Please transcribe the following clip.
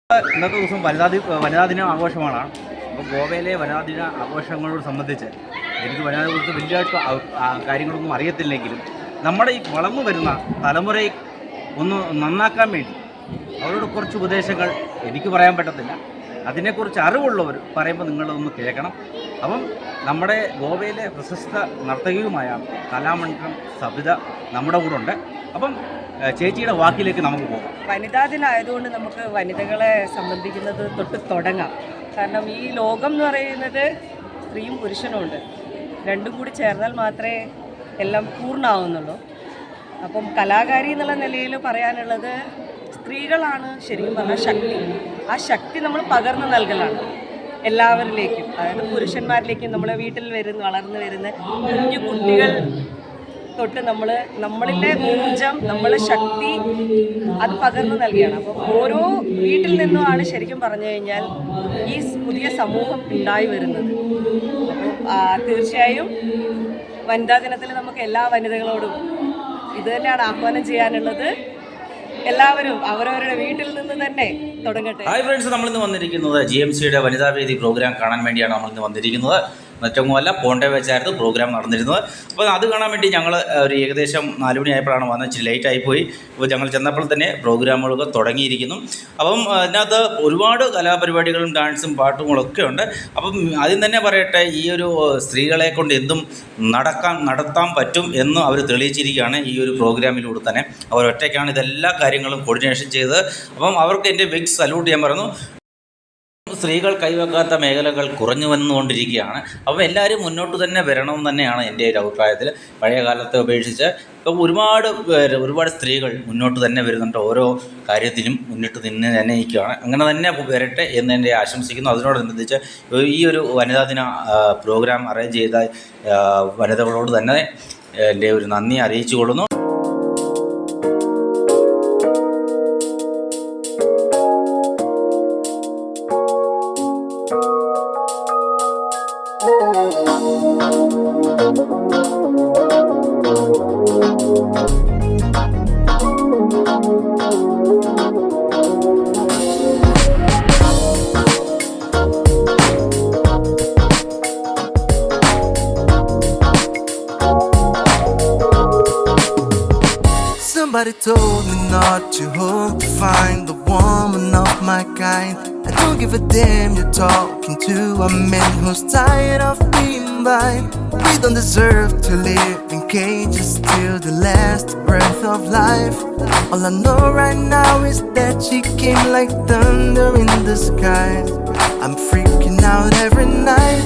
ഇന്നത്തെ ദിവസം വനിതാ ദിന ആഘോഷമാണ്. അപ്പോൾ ഗോവയിലെ വനിതാ ദിന ആഘോഷങ്ങളോട് സംബന്ധിച്ച് എനിക്ക് വനിതയെക്കുറിച്ച് വലിയതായിട്ട് കാര്യങ്ങളൊന്നും അറിയത്തില്ലെങ്കിലും നമ്മുടെ ഈ വളർന്നു വരുന്ന തലമുറയെ ഒന്ന് നന്നാക്കാൻ വേണ്ടി അവരോട് കുറച്ച് ഉപദേശങ്ങൾ എനിക്ക് പറയാൻ പറ്റത്തില്ല. അതിനെക്കുറിച്ച് അറിവുള്ളവർ പറയുമ്പോൾ നിങ്ങളൊന്ന് കേൾക്കണം. അപ്പം നമ്മുടെ ഗോവയിലെ പ്രശസ്ത നർത്തകിയുമായ കലാമണ്ഡലം സബിത നമ്മുടെ കൂടെ ഉണ്ട്. അപ്പം ചേച്ചിയുടെ വാക്കിലേക്ക് നമുക്ക് പോകാം. വനിതാ ദിനമായതുകൊണ്ട് നമുക്ക് വനിതകളെ സംബന്ധിക്കുന്നത് തൊട്ട് തുടങ്ങാം. കാരണം ഈ ലോകം എന്ന് പറയുന്നത് സ്ത്രീയും പുരുഷനും ഉണ്ട്, രണ്ടും കൂടി ചേർന്നാൽ മാത്രമേ എല്ലാം പൂർണ്ണമാവുന്നുള്ളൂ. അപ്പം കലാകാരി എന്നുള്ള നിലയിൽ പറയാനുള്ളത് സ്ത്രീകളാണ് ശരിക്കും പറഞ്ഞാൽ ശക്തി. ആ ശക്തി നമ്മൾ പകർന്നു നൽകലാണ് എല്ലാവരിലേക്കും, അതായത് പുരുഷന്മാരിലേക്കും. നമ്മളെ വീട്ടിൽ വളർന്നു വരുന്ന കുഞ്ഞു കുട്ടികൾ തൊട്ട് നമ്മളിലെ ഊർജം, നമ്മളെ ശക്തി അത് പകർന്നു നൽകുകയാണ്. അപ്പം ഓരോ വീട്ടിൽ നിന്നുമാണ് ശരിക്കും പറഞ്ഞു കഴിഞ്ഞാൽ ഈ പുതിയ സമൂഹം ഉണ്ടായി വരുന്നത്. അപ്പം തീർച്ചയായും വനിതാ ദിനത്തിൽ നമുക്ക് എല്ലാ വനിതകളോടും ഇത് തന്നെയാണ് ആഹ്വാനം ചെയ്യാനുള്ളത്. എല്ലാവരും അവരവരുടെ വീട്ടിൽ നിന്ന് തന്നെ തുടങ്ങട്ടെ. ഹായ് ഫ്രണ്ട്സ്, നമ്മളിന്ന് വന്നിരിക്കുന്നത് GMCയുടെ വനിതാ വേദി പ്രോഗ്രാം കാണാൻ വേണ്ടിയാണ് നമ്മളിന്ന് വന്നിരിക്കുന്നത്. മറ്റൊന്നുമല്ല, പോണ്ടേ വെച്ചായിരുന്നു പ്രോഗ്രാം നടന്നിരുന്നത്. അപ്പോൾ അത് കാണാൻ വേണ്ടി ഞങ്ങൾ ഒരു ഏകദേശം 4 മണിയായപ്പോഴാണ് വന്നത്. ഇച്ചിരി ലേറ്റായിപ്പോയി. അപ്പോൾ ഞങ്ങൾ ചെന്നപ്പോൾ തന്നെ പ്രോഗ്രാമുകളൊക്കെ തുടങ്ങിയിരിക്കുന്നു. അപ്പം അതിനകത്ത് ഒരുപാട് കലാപരിപാടികളും ഡാൻസും പാട്ടുകളൊക്കെ ഉണ്ട്. അപ്പം ആദ്യം തന്നെ പറയട്ടെ, ഈ ഒരു സ്ത്രീകളെ കൊണ്ട് എന്തും നടത്താൻ പറ്റും എന്ന് അവർ തെളിയിച്ചിരിക്കുകയാണ് ഈ ഒരു പ്രോഗ്രാമിലൂടെ തന്നെ. അവർ ഒറ്റയ്ക്കാണ് ഇതെല്ലാ കാര്യങ്ങളും കോർഡിനേഷൻ ചെയ്തത്. അപ്പം അവർക്ക് എൻ്റെ ബിഗ് സല്യൂട്ട് ചെയ്യാൻ പറഞ്ഞു. സ്ത്രീകൾ കൈവെക്കാത്ത മേഖലകൾ കുറഞ്ഞു വന്നുകൊണ്ടിരിക്കുകയാണ്. അപ്പോൾ എല്ലാവരും മുന്നോട്ട് തന്നെ വരണമെന്ന് തന്നെയാണ് എൻ്റെ ഒരു അഭിപ്രായത്തിൽ. പഴയ കാലത്തെ അപേക്ഷിച്ച് ഇപ്പോൾ ഒരുപാട് സ്ത്രീകൾ മുന്നോട്ട് തന്നെ വരുന്നുണ്ട്. ഓരോ കാര്യത്തിലും മുന്നിട്ട് തന്നെ നിൽക്കുകയാണ്. അങ്ങനെ തന്നെ വരട്ടെ എന്ന് എൻ്റെ ആശംസിക്കുന്നു. അതിനോടനുബന്ധിച്ച് ഈ ഒരു വനിതാ ദിന പ്രോഗ്രാം അറേഞ്ച് ചെയ്ത വനിതകളോട് തന്നെ എൻ്റെ ഒരു നന്ദി അറിയിച്ചു കൊള്ളുന്നു. Somebody told me not to hope to find the woman of my kind. I don't give a damn you're talking to a man who's tired of being blind. We don't deserve to live in cages till the last breath of life. All I know right now is that she came like thunder in the sky. I'm freaking out every night.